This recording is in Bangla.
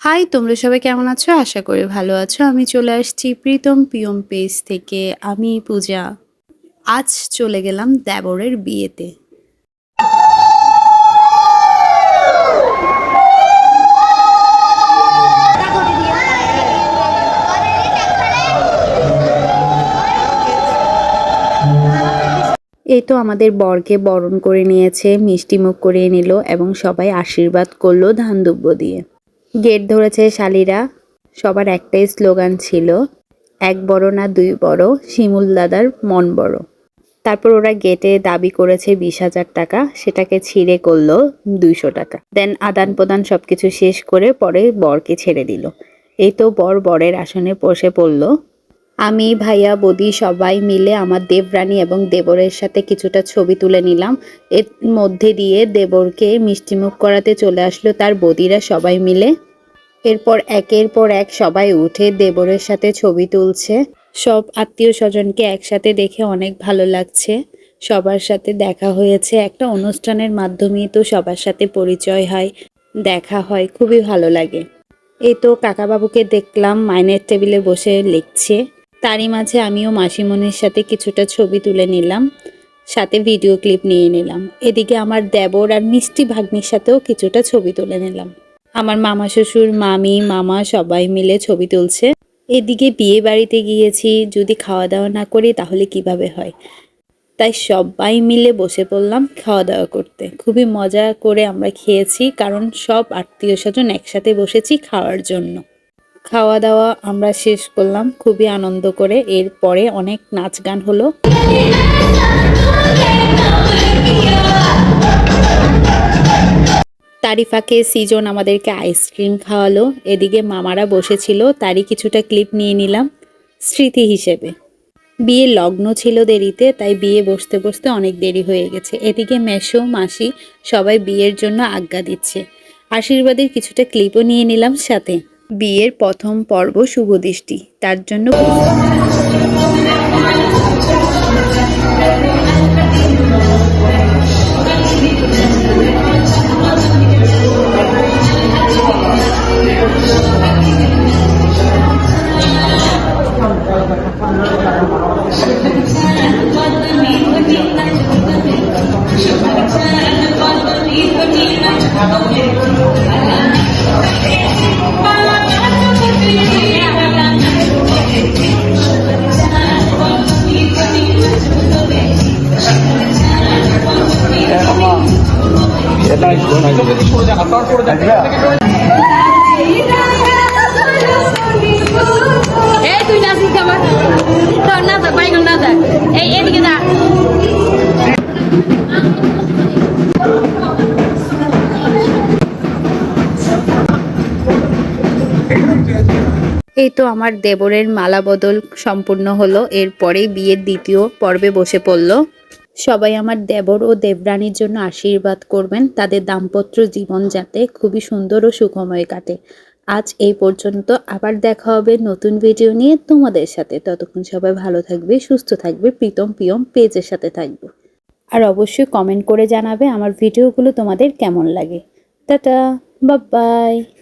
হাই, তোমরা সবাই কেমন আছো? আশা করি ভালো আছো। আমি চলে আসছি প্রীতম পিয়ম পেজ থেকে। আমি পূজা। আজ চলে গেলাম দেবরের বিয়েতে। এই তো আমাদের বরকে বরণ করে নিয়েছে, মিষ্টিমুখ করিয়ে নিল এবং সবাই আশীর্বাদ করলো ধান দুব্য দিয়ে। গেট ধরেছে শালিরা। সবার একটাই স্লোগান ছিল, এক বড় না দুই বড়, শিমুল দাদার মন বড়। তারপর ওরা গেটে দাবি করেছে 20,000 টাকা, সেটাকে ছিঁড়ে করলো 200 টাকা। দেন আদান প্রদান সবকিছু শেষ করে পরে বরকে ছেড়ে দিল। এই তো বর বরের আসনে বসে পড়ল। আমি ভাইয়া বৌদি সবাই মিলে আমার দেবরানী এবং দেবরের সাথে কিছুটা ছবি তুলে নিলাম। এর মধ্যে দিয়ে দেবরকে মিষ্টিমুখ করাতে চলে আসলো তার বৌদিরা সবাই মিলে। এরপর একের পর এক সবাই উঠে দেবরের সাথে ছবি তুলছে। সব আত্মীয় স্বজনকে একসাথে দেখে অনেক ভালো লাগছে। সবার সাথে দেখা হয়েছে, একটা অনুষ্ঠানের মাধ্যমেই তো সবার সাথে পরিচয় হয়, দেখা হয়, খুবই ভালো লাগে। এই তো কাকাবাবুকে দেখলাম মাইনের টেবিলে বসে লিখছে। তারই মাঝে আমিও মাসিমণির সাথে কিছুটা ছবি তুলে নিলাম, সাথে ভিডিও ক্লিপ নিয়ে নিলাম। এদিকে আমার দেবর আর মিষ্টি ভাগ্নির সাথেও কিছুটা ছবি তুলে নিলাম। আমার মামা শ্বশুর, মামি, মামা সবাই মিলে ছবি তুলছে। এদিকে বিয়ে বাড়িতে গিয়েছি, যদি খাওয়া দাওয়া না করি তাহলে কিভাবে হয়, তাই সবাই মিলে বসে পড়লাম খাওয়া দাওয়া করতে। খুবই মজা করে আমরা খেয়েছি, কারণ সব আত্মীয় স্বজন একসাথে বসেছি খাওয়ার জন্য। খাওয়া দাওয়া আমরা শেষ করলাম খুবই আনন্দ করে। এরপরে অনেক নাচ গান হলো। তারই ফাঁকে সিজন আমাদেরকে আইসক্রিম খাওয়ালো। এদিকে মামারা বসেছিল, তারই কিছুটা ক্লিপ নিয়ে নিলাম স্মৃতি হিসেবে। বিয়ের লগ্ন ছিল দেরিতে, তাই বিয়ে বসতে বসতে অনেক দেরি হয়ে গেছে। এদিকে মেসো মাসি সবাই বিয়ের জন্য আজ্ঞা দিচ্ছে। আশীর্বাদের কিছুটা ক্লিপও নিয়ে নিলাম সাথে। বিয়ের প্রথম পর্ব শুভ দৃষ্টি, তার জন্য এই তো আমার দেবরের মালা বদল সম্পূর্ণ হলো। এরপরেই বিয়ের দ্বিতীয় পর্বে বসে পড়ল। সবাই আমার দেবর ও দেবরানীর জন্য আশীর্বাদ করবেন, তাদের দাম্পত্য জীবন যাতে খুবই সুন্দর ও সুখময় কাটে। আজ এই পর্যন্ত, আবার দেখা হবে নতুন ভিডিও নিয়ে তোমাদের সাথে। ততক্ষণ সবাই ভালো থাকবে, সুস্থ থাকবে, প্রীতম পিয়ম পেজের সাথে থাকবে। আর অবশ্যই কমেন্ট করে জানাবে আমার ভিডিওগুলো তোমাদের কেমন লাগে। Tata, bye bye.